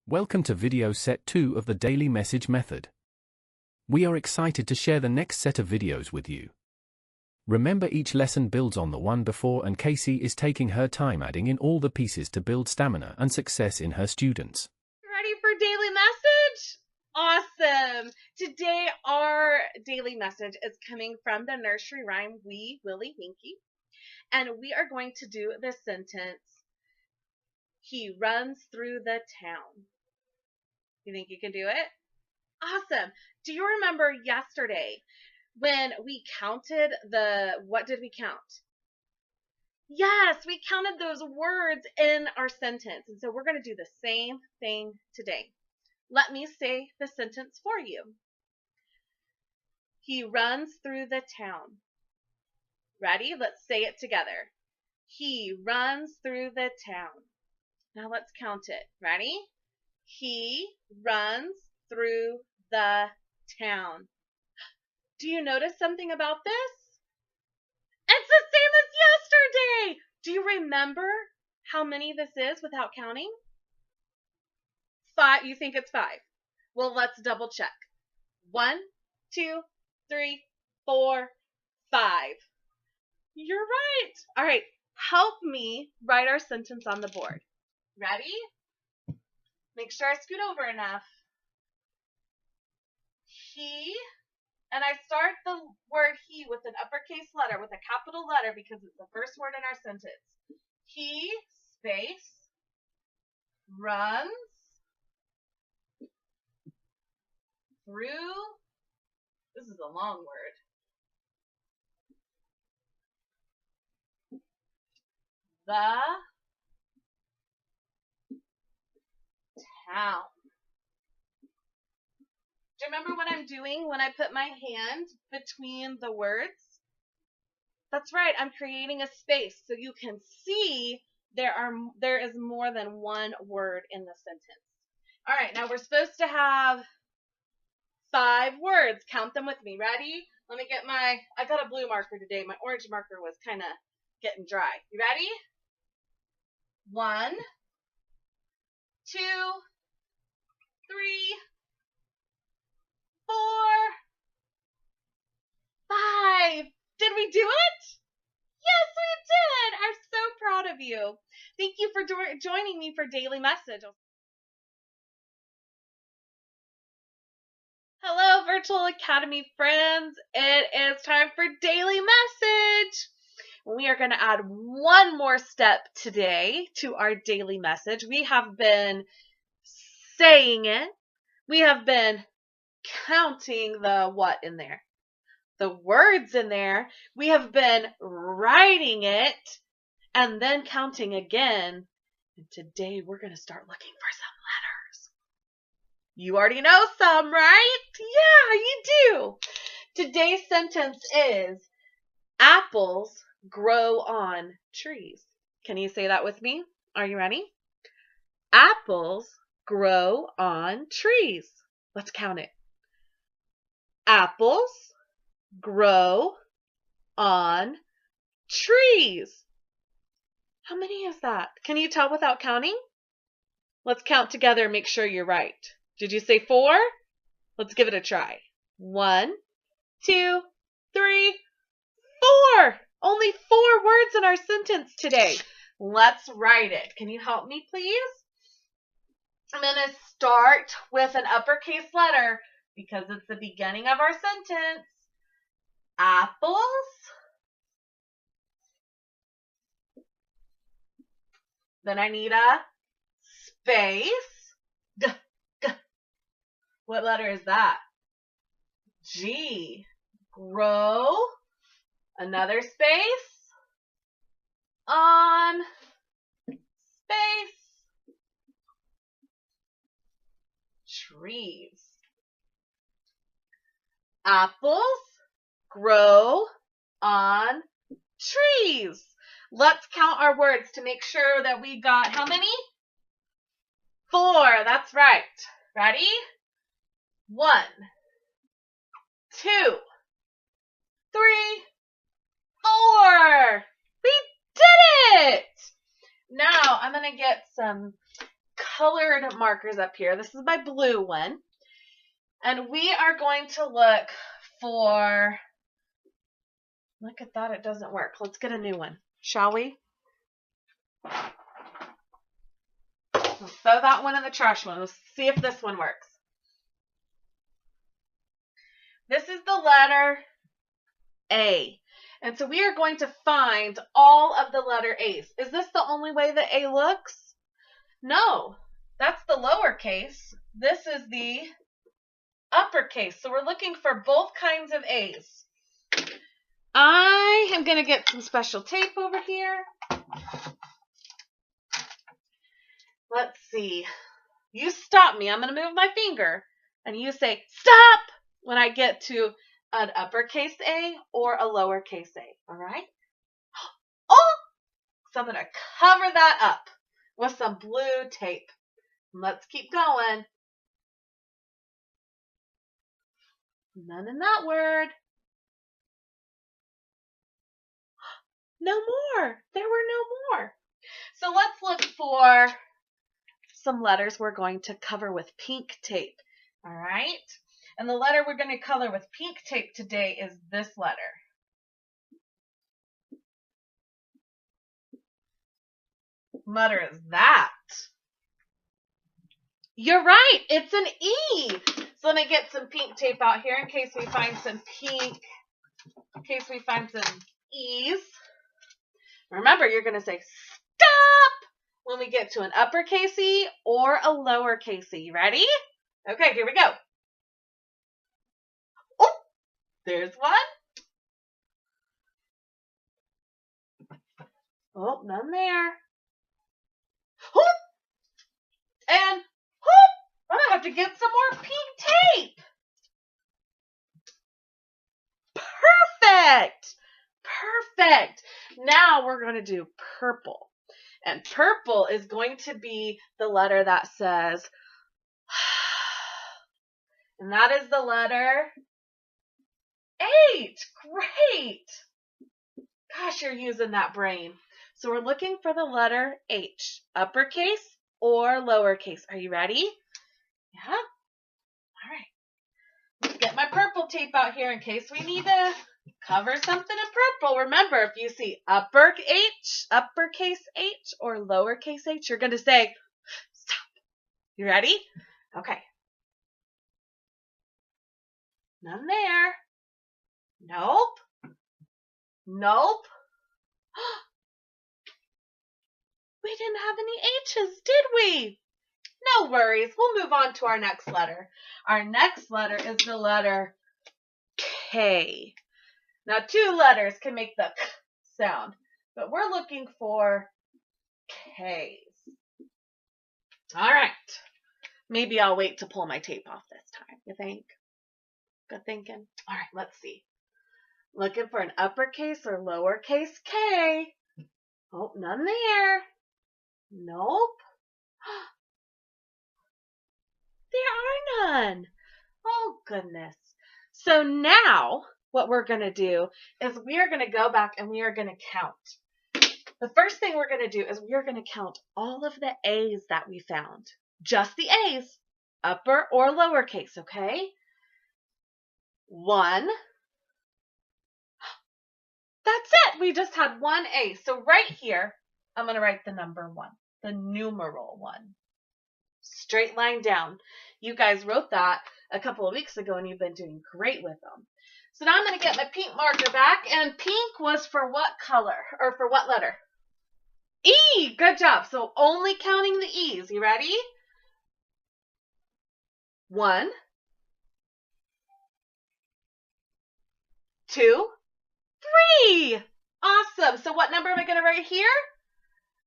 Welcome to video set 2 of the daily message method. We are excited to share the next set of videos with you. Remember, each lesson builds on the one before, and Casey is taking her time adding in all the pieces to build stamina and success in her students. Ready for daily message? Awesome! Today our daily message is coming from the nursery rhyme Wee Willie Winkie, and we are going to do this sentence. He runs through the town. You think you can do it? Awesome! Do you remember yesterday when we counted what did we count? Yes, we counted those words in our sentence. And so we're going to do the same thing today. Let me say the sentence for you. He runs through the town. Ready? Let's say it together. He runs through the town. Now let's count it. Ready? He runs through the town. Do you notice something about this? It's the same as yesterday. Do you remember how many this is without counting? 5. You think it's 5? Well, let's double check. 1, 2, 3, 4, 5. You're right. All right. Help me write our sentence on the board. Ready? Make sure I scoot over enough. He, and I start the word he with an uppercase letter, with a capital letter, because it's the first word in our sentence. He, space, runs through, this is a long word, the town. Do you remember what I'm doing when I put my hand between the words? That's right, I'm creating a space so you can see there is more than one word in the sentence. All right, now we're supposed to have 5 words. Count them with me. Ready? Let me get I got a blue marker today. My orange marker was kind of getting dry. You ready? 1, 2, 3, 4, 5. Did we do it? Yes, we did. I'm so proud of you. Thank you for joining me for Daily Message. Hello, Virtual Academy friends. It is time for Daily Message. We are going to add one more step today to our daily message. We have been saying it. We have been counting the what in there? The words in there. We have been writing it and then counting again. And today we're going to start looking for some letters. You already know some, right? Yeah, you do. Today's sentence is apples grow on trees. Can you say that with me? Are you ready? Apples grow on trees. Let's count it. Apples grow on trees. How many is that? Can you tell without counting? Let's count together and make sure you're right. Did you say 4? Let's give it a try. 1, 2, 3, 4. Only 4 words in our sentence today. Let's write it. Can you help me, please? I'm going to start with an uppercase letter because it's the beginning of our sentence. Apples. Then I need a space. G, g. What letter is that? G. Grow. Another space. On. Space. Trees. Apples grow on trees. Let's count our words to make sure that we got how many? 4. That's right. Ready? 1, 2, 3, 4. We did it! Now I'm going to get some colored markers up here. This is my blue one. And we are going to look for, look at that, it doesn't work. Let's get a new one, shall we? Let's throw that one in the trash one. Let's see if this one works. This is the letter A. And so we are going to find all of the letter A's. Is this the only way that A looks? No, that's the lowercase. This is the uppercase. So we're looking for both kinds of A's. I am going to get some special tape over here. Let's see. You stop me. I'm going to move my finger. And you say, stop, when I get to an uppercase A or a lowercase A. All right? Oh! So I'm going to cover that up with some blue tape. Let's keep going. None in that word. No more. There were no more. So let's look for some letters we're going to cover with pink tape. All right? And the letter we're going to color with pink tape today is this letter. What letter is that? You're right. It's an E. So let me get some pink tape out here in case we find some pink, in case we find some E's. Remember, you're going to say stop when we get to an uppercase E or a lowercase E. Ready? Okay, here we go. Oh, there's one. Oh, none there. Oh, and oh, I'm going to have to get some more pink tape. Perfect. Perfect. Now we're going to do purple. And purple is going to be the letter that says, and that is the letter H. Great. Gosh, you're using that brain. So we're looking for the letter H, uppercase or lowercase. Are you ready? Yeah? All right. Let's get my purple tape out here in case we need to cover something in purple. Remember, if you see uppercase H or lowercase h, you're going to say, stop. You ready? Okay. None there. Nope. Nope. We didn't have any H's, did we? No worries. We'll move on to our next letter. Our next letter is the letter K. Now, two letters can make the K sound, but we're looking for K's. All right. Maybe I'll wait to pull my tape off this time. You think? Good thinking. All right, let's see. Looking for an uppercase or lowercase K. Oh, none there. Nope. There are none. Oh, goodness. So now what we're going to do is we are going to go back and we are going to count. The first thing we're going to do is we are going to count all of the A's that we found. Just the A's, upper or lowercase, okay? 1. That's it. We just had one A. So right here, I'm going to write the number 1, the numeral 1. Straight line down. You guys wrote that a couple of weeks ago and you've been doing great with them. So now I'm going to get my pink marker back, and pink was for what color or for what letter? E. Good job. So only counting the E's. You ready? 1, 2, 3. Awesome. So what number am I going to write here?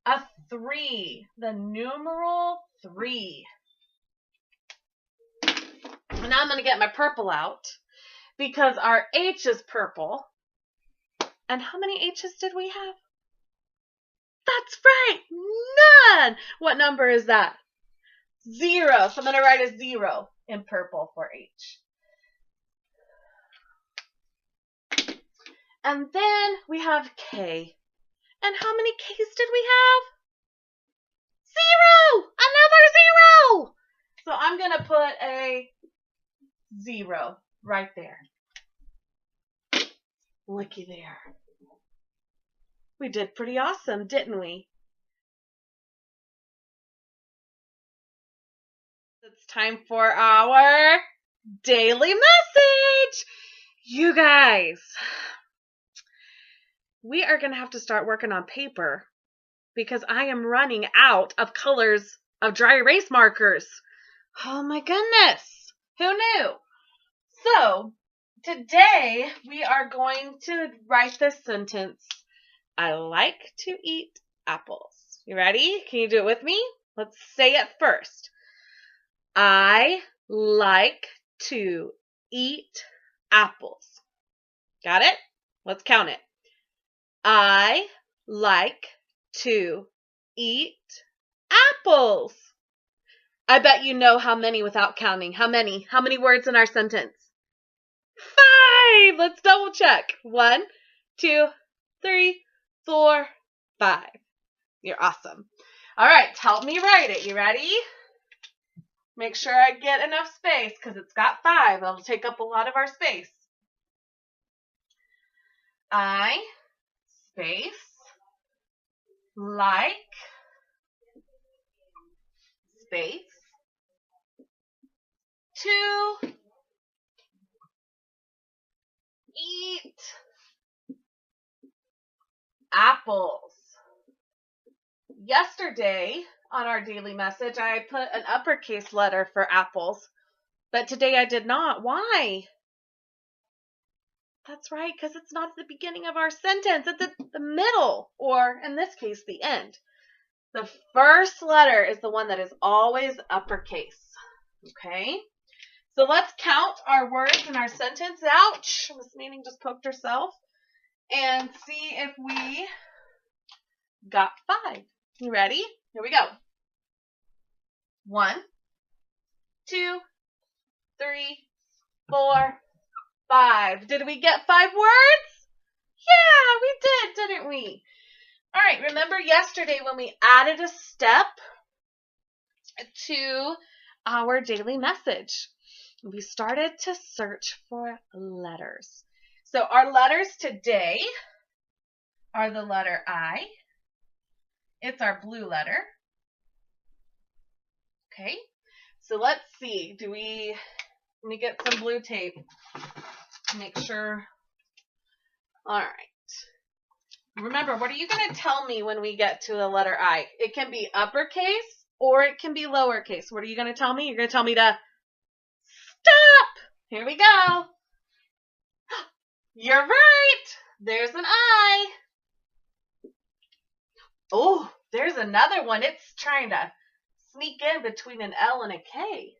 A 3. The numeral 3. And now I'm going to get my purple out because our H is purple. And how many H's did we have? That's right. None. What number is that? 0. So I'm going to write a 0 in purple for H. And then we have K. And how many K's did we have? 0! Another 0 right there. Looky there. We did pretty awesome, didn't we? It's time for our daily message. You guys, we are going to have to start working on paper because I am running out of colors of dry erase markers. Oh my goodness. Who knew? So, today we are going to write this sentence. I like to eat apples. You ready? Can you do it with me? Let's say it first. I like to eat apples. Got it? Let's count it. I like to eat apples. I bet you know how many without counting. How many? How many words in our sentence? 5. Let's double check. 1, 2, 3, 4, 5. You're awesome. All right, help me write it. You ready? Make sure I get enough space because it's got 5. It'll take up a lot of our space. I, space, like, space, to eat apples. Yesterday on our daily message, I put an uppercase letter for apples, but today I did not. Why? That's right, because it's not at the beginning of our sentence. It's at the middle, or in this case, the end. The first letter is the one that is always uppercase. Okay? So let's count our words in our sentence. Ouch! Miss Manning just poked herself. And see if we got 5. You ready? Here we go. 1, 2, 3, 4, 5. Did we get 5 words? Yeah, we did, didn't we? All right, remember yesterday when we added a step to our daily message? We started to search for letters. So our letters today are the letter I. It's our blue letter. Okay, so let's see. Let me get some blue tape. Make sure. All right. Remember, what are you going to tell me when we get to the letter I? It can be uppercase or it can be lowercase. What are you going to tell me? You're going to tell me to stop. Here we go. You're right. There's an I. Oh, there's another one. It's trying to sneak in between an L and a K.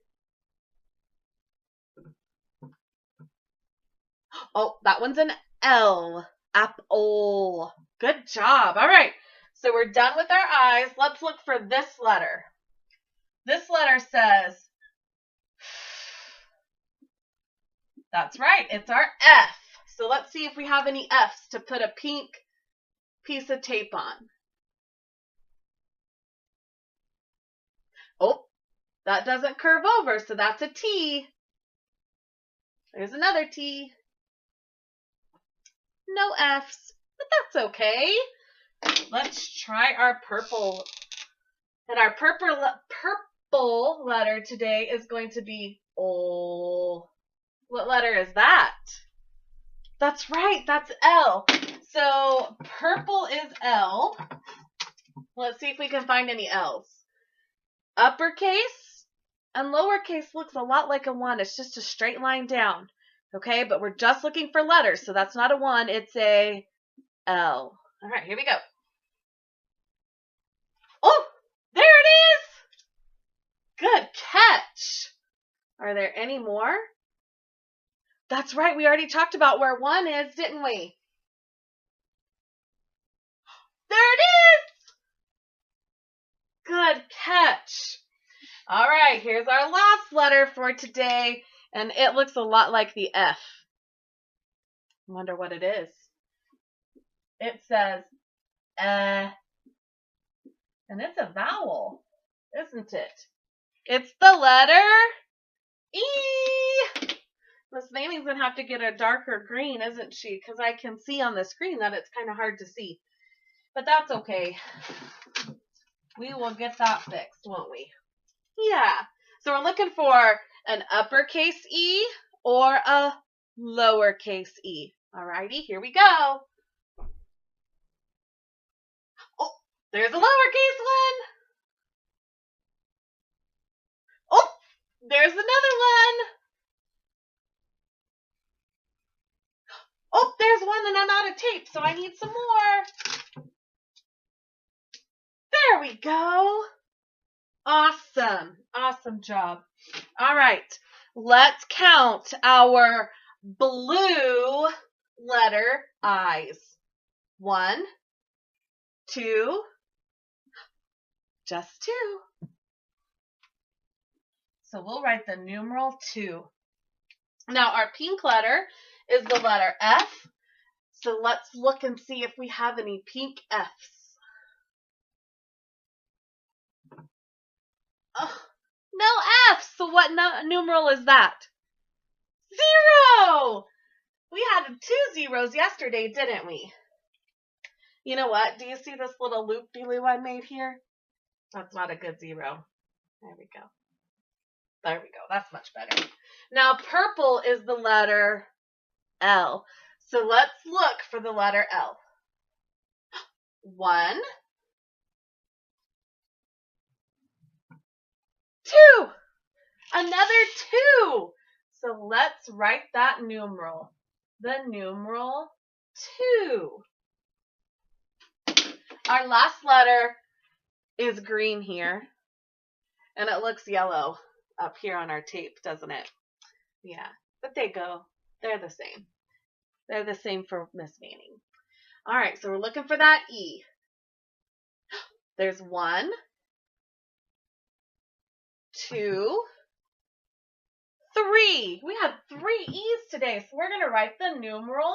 Oh, that one's an L. Apple. Good job. All right. So we're done with our I's. Let's look for this letter. This letter says, that's right. It's our F. So let's see if we have any F's to put a pink piece of tape on. Oh, that doesn't curve over, so that's a T. There's another T. No F's, but that's okay. Let's try our purple. And our purple letter today is going to be O. What letter is that? That's right, that's L. So purple is L. Let's see if we can find any L's. Uppercase and lowercase looks a lot like a 1. It's just a straight line down. Okay, but we're just looking for letters, so that's not a 1. It's a L. All right, here we go. Oh, there it is. Good catch. Are there any more? That's right. We already talked about where 1 is, didn't we? There it is. Good catch. All right, here's our last letter for today, and it looks a lot like the F. I wonder what it is. It says, and it's a vowel, isn't it? It's the letter E. Miss Manning's going to have to get a darker green, isn't she? Because I can see on the screen that it's kind of hard to see. But that's okay. We will get that fixed, won't we? Yeah. So we're looking for an uppercase E or a lowercase e. Alrighty, here we go. Oh, there's a lowercase one. Oh, there's another one. Oh, there's one and I'm out of tape, so I need some more. There we go. Awesome. Awesome job. All right. Let's count our blue letter I's. 1, 2, just 2. So we'll write the numeral 2. Now our pink letter is the letter F. So let's look and see if we have any pink F's. Oh, no F's. So what numeral is that? 0. We had 2 zeros yesterday, didn't we? You know what? Do you see this little loop-de-loo I made here? That's not a good 0. There we go. There we go. That's much better. Now purple is the letter L. So let's look for the letter L. 1, 2. Another 2. So let's write that numeral. The numeral 2. Our last letter is green here. And it looks yellow up here on our tape, doesn't it? Yeah, but they go. They're the same. They're the same for Miss Manning. All right, so we're looking for that E. There's 1, 2, 3. We have 3 E's today, so we're going to write the numeral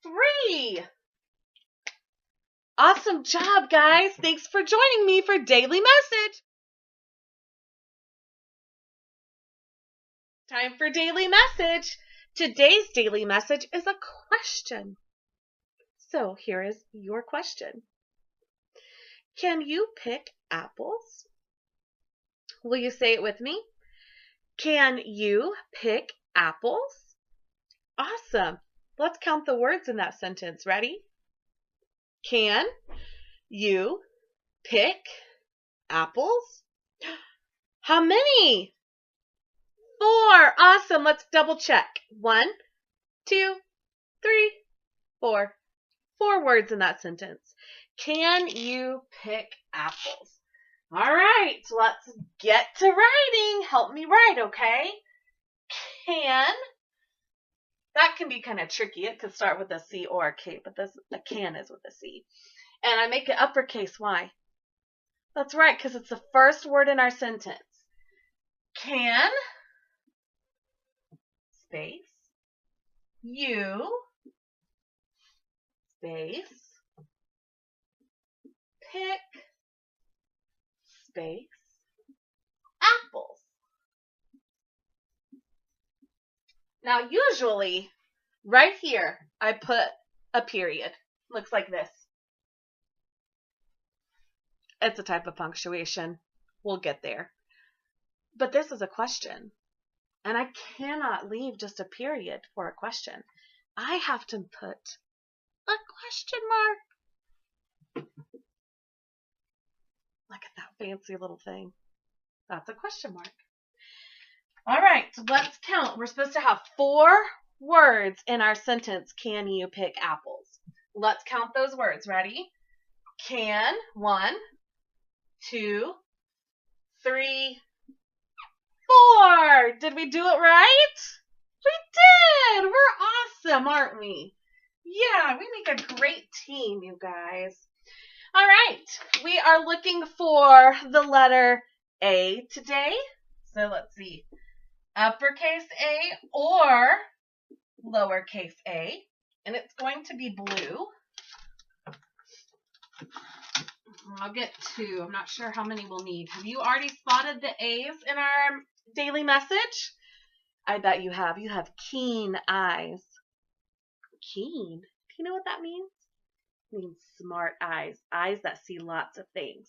3. Awesome job, guys. Thanks for joining me for Daily Message. Time for Daily Message. Today's Daily Message is a question. So here is your question. Can you pick apples? Will you say it with me? Can you pick apples? Awesome. Let's count the words in that sentence. Ready? Can you pick apples? How many? 4. Awesome. Let's double check. 1, 2, 3, 4. 4 words in that sentence. Can you pick apples? All right, let's get to writing. Help me write, okay? Can. That can be kind of tricky. It could start with a C or a K, but a can is with a C. And I make it uppercase. Why? That's right, because it's the first word in our sentence. Can, space, you, space, pick, space, apples. Now, usually, right here, I put a period. Looks like this. It's a type of punctuation. We'll get there. But this is a question. And I cannot leave just a period for a question. I have to put a question mark. Look at that fancy little thing. That's a question mark. All right, let's count. We're supposed to have 4 words in our sentence. Can you pick apples? Let's count those words. Ready? Can. 1, 2, 3, 4. Did we do it right? We did. We're awesome, aren't we? Yeah, we make a great team, you guys. All right, we are looking for the letter A today. So let's see. Uppercase A or lowercase a. And it's going to be blue. I'll get 2. I'm not sure how many we'll need. Have you already spotted the A's in our daily message? I bet you have. You have keen eyes. Keen? Do you know what that means? It means smart eyes. Eyes that see lots of things.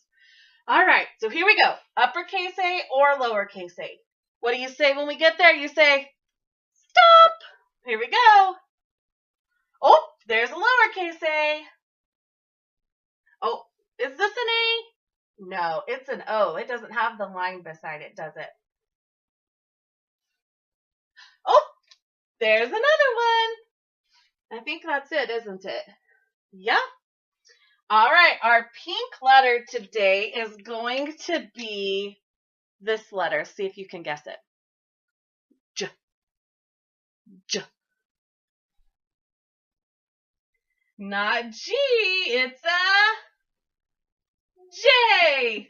All right, so here we go. Uppercase A or lowercase a. What do you say when we get there? You say, stop. Here we go. Oh, there's a lowercase a. Oh, is this an A? No, it's an O. It doesn't have the line beside it, does it? Oh, there's another one. I think that's it, isn't it? Yep. All right, our pink letter today is going to be this letter. See if you can guess it. J. J. Not G, it's a J.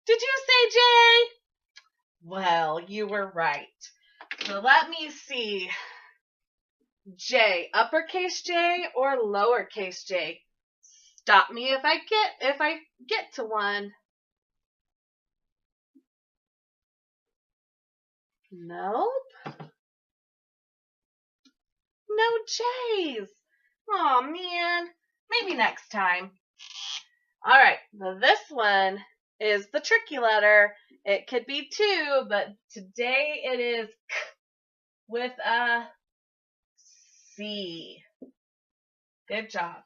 Did you say J? Well, you were right. So let me see. J, uppercase J or lowercase J? Stop me if I get to one. Nope. No J's. Oh man. Maybe next time. All right. This one is the tricky letter. It could be two, but today it is K with a C. Good job.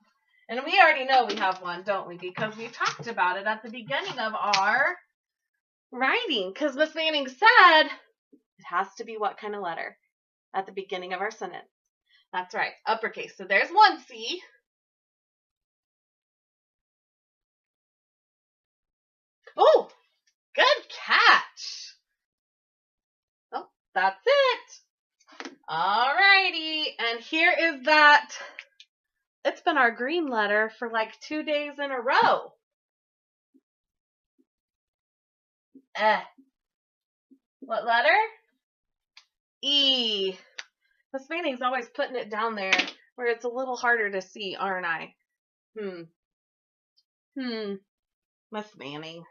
And we already know we have one, don't we? Because we talked about it at the beginning of our writing. Because Miss Manning said it has to be what kind of letter at the beginning of our sentence. That's right, uppercase. So there's one C. Oh, good catch. Oh, that's it. All righty. And here is that. It's been our green letter for like 2 days in a row. What letter? E. Miss Manning's always putting it down there where it's a little harder to see, aren't I? Miss Manning.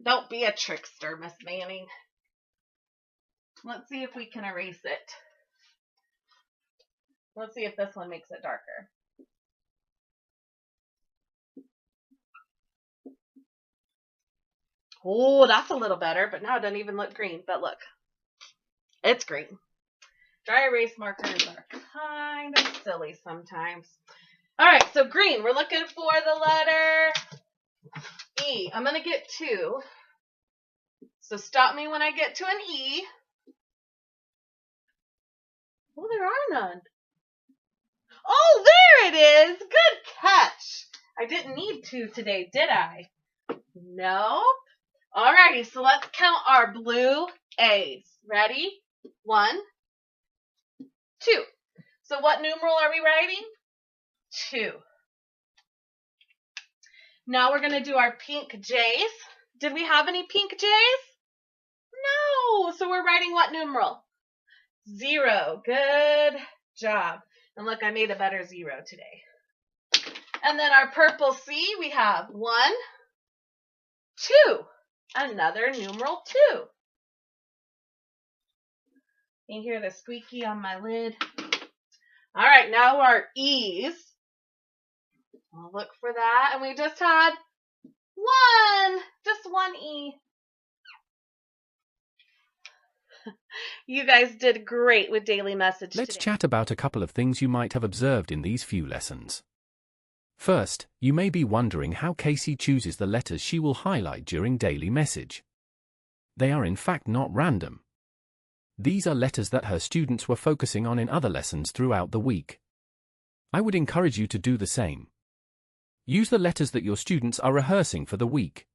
Don't be a trickster, Miss Manning. Let's see if we can erase it. Let's see if this one makes it darker. Oh, that's a little better, but now it doesn't even look green. But look, it's green. Dry erase markers are kind of silly sometimes. All right, so green. We're looking for the letter E. I'm going to get 2. So stop me when I get to an E. Oh, there are none. Oh, there it is. Good catch. I didn't need 2 today, did I? No. Alrighty, so let's count our blue A's. Ready? 1, 2. So what numeral are we writing? 2. Now we're going to do our pink J's. Did we have any pink J's? No. So we're writing what numeral? 0. Good job. And look, I made a better 0 today. And then our purple C, we have 1, 2. Another numeral 2. You hear the squeaky on my lid? All right, now our E's. I'll look for that. And we just had 1. Just 1 E. You guys did great with daily message Let's today. chat about a couple of things you might have observed in these few lessons. First, you may be wondering how Casey chooses the letters she will highlight during daily message. They are in fact not random. These are letters that her students were focusing on in other lessons throughout the week. I would encourage you to do the same. Use the letters that your students are rehearsing for the week.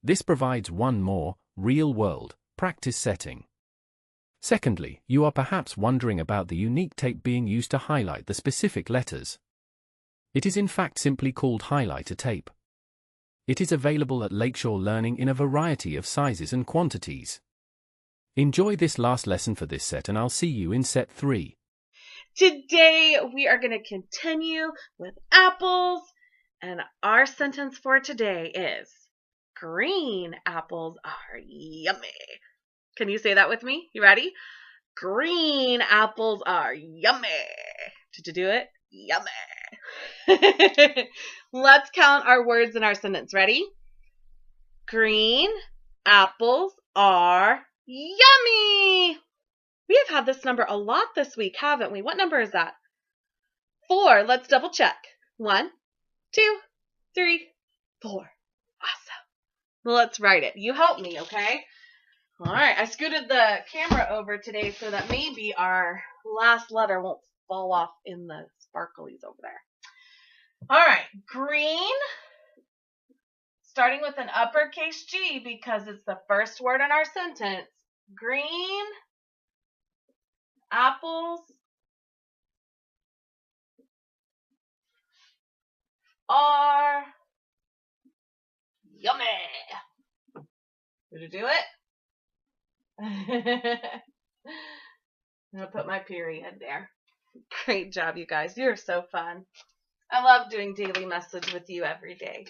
This provides one more, real-world, practice setting. Secondly, you are perhaps wondering about the unique tape being used to highlight the specific letters. It is in fact simply called highlighter tape. It is available at Lakeshore Learning in a variety of sizes and quantities. Enjoy this last lesson for this set and I'll see you in set 3. Today we are going to continue with apples, and our sentence for today is green apples are yummy. Can you say that with me? You ready? Green apples are yummy. Did you do it? Yummy. Let's count our words in our sentence. Ready? Green apples are yummy. We have had this number a lot this week, haven't we? What number is that? 4. Let's double check. 1, 2, 3, 4. Awesome. Well, let's write it. You help me, okay? All right. I scooted the camera over today so that maybe our last letter won't fall off in the sparklies over there. All right. Green, starting with an uppercase G because it's the first word in our sentence. Green apples are yummy. Did you do it? I'm going to put my period there. Great job, you guys. You're so fun. I love doing daily message with you every day.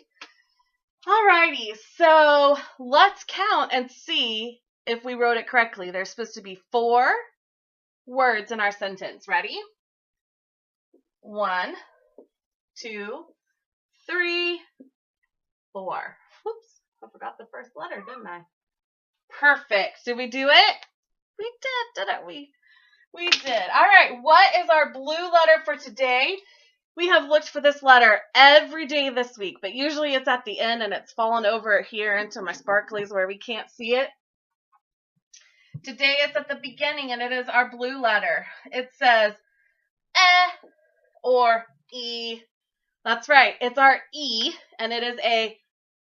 Alrighty, so let's count and see if we wrote it correctly. There's supposed to be 4 words in our sentence. Ready? 1, 2, 3, 4. Whoops, I forgot the first letter, didn't I? Perfect. Did we do it? We did, didn't we? We did. All right, what is our blue letter for today? We have looked for this letter every day this week, but usually it's at the end and it's fallen over here into my sparklies where we can't see it. Today it's at the beginning and it is our blue letter. It says eh or E. That's right. It's our E and it is a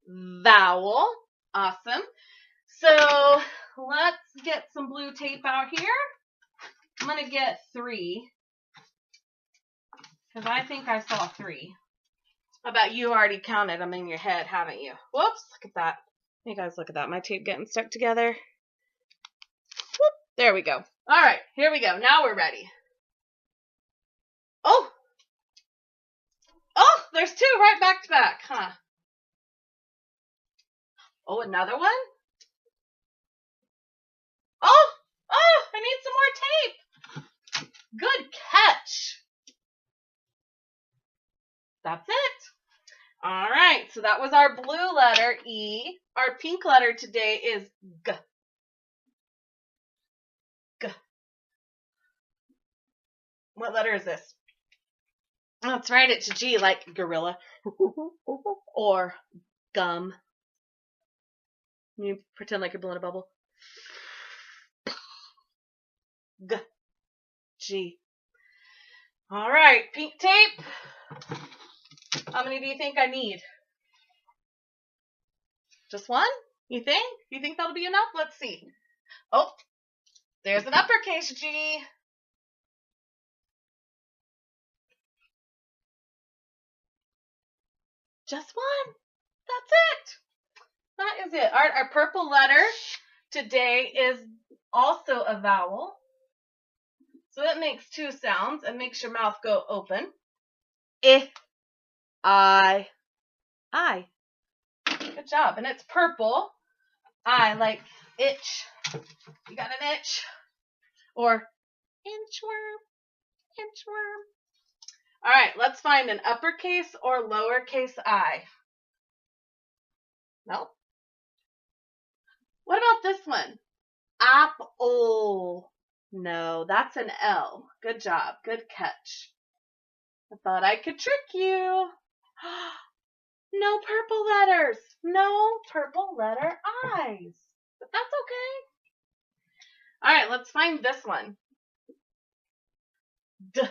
vowel. Awesome. So let's get some blue tape out here. I'm going to get 3 because I think I saw 3. I bet you already counted them in your head, haven't you? Whoops, look at that. You guys look at that. My tape getting stuck together. Whoop, there we go. All right, here we go. Now we're ready. Oh, there's 2 right back to back, huh? Oh, another one? Oh, I need some more tape. Good catch. That's it. All right, so that was our blue letter, E. Our pink letter today is G. G. What letter is this? Let's write it to G, like gorilla or gum. You pretend like you're blowing a bubble. G. G. All right, pink tape. How many do you think I need? Just 1? You think? You think that'll be enough? Let's see. Oh, there's an uppercase G. Just 1. That's it. That is it. Our purple letter today is also a vowel. So that makes 2 sounds and makes your mouth go open. I. Good job. And it's purple. I, like itch. You got an itch? Or inchworm. Inchworm. All right, let's find an uppercase or lowercase I. Nope. What about this one? Apple. No, that's an L. Good job. Good catch. I thought I could trick you. No purple letters. No purple letter I's. But that's okay. All right, let's find this one. D.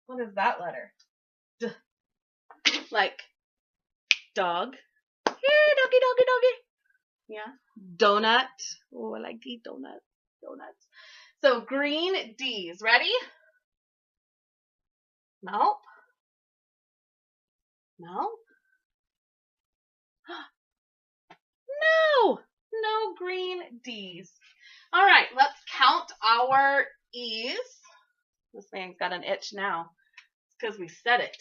What is that letter? D. Like dog. Hey, doggy, doggy, doggy. Yeah. Donut. Oh, I like to eat donuts. Donuts. So green D's. Ready? Nope. No. No. No green D's. All right, let's count our E's. This man's got an itch now. It's because we said it.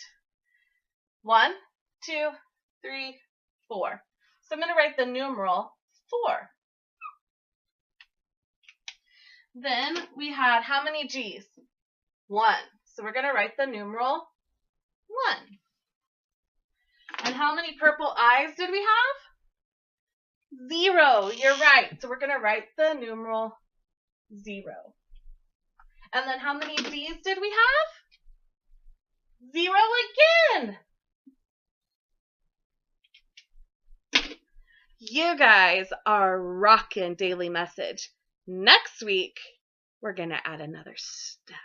1, 2, 3, 4. So I'm going to write the numeral 4. Then we had how many G's? 1. So we're going to write the numeral 1. And how many purple eyes did we have? 0. You're right. So we're going to write the numeral 0. And then how many D's did we have? 0 again. You guys are rocking daily message. Next week, we're going to add another step.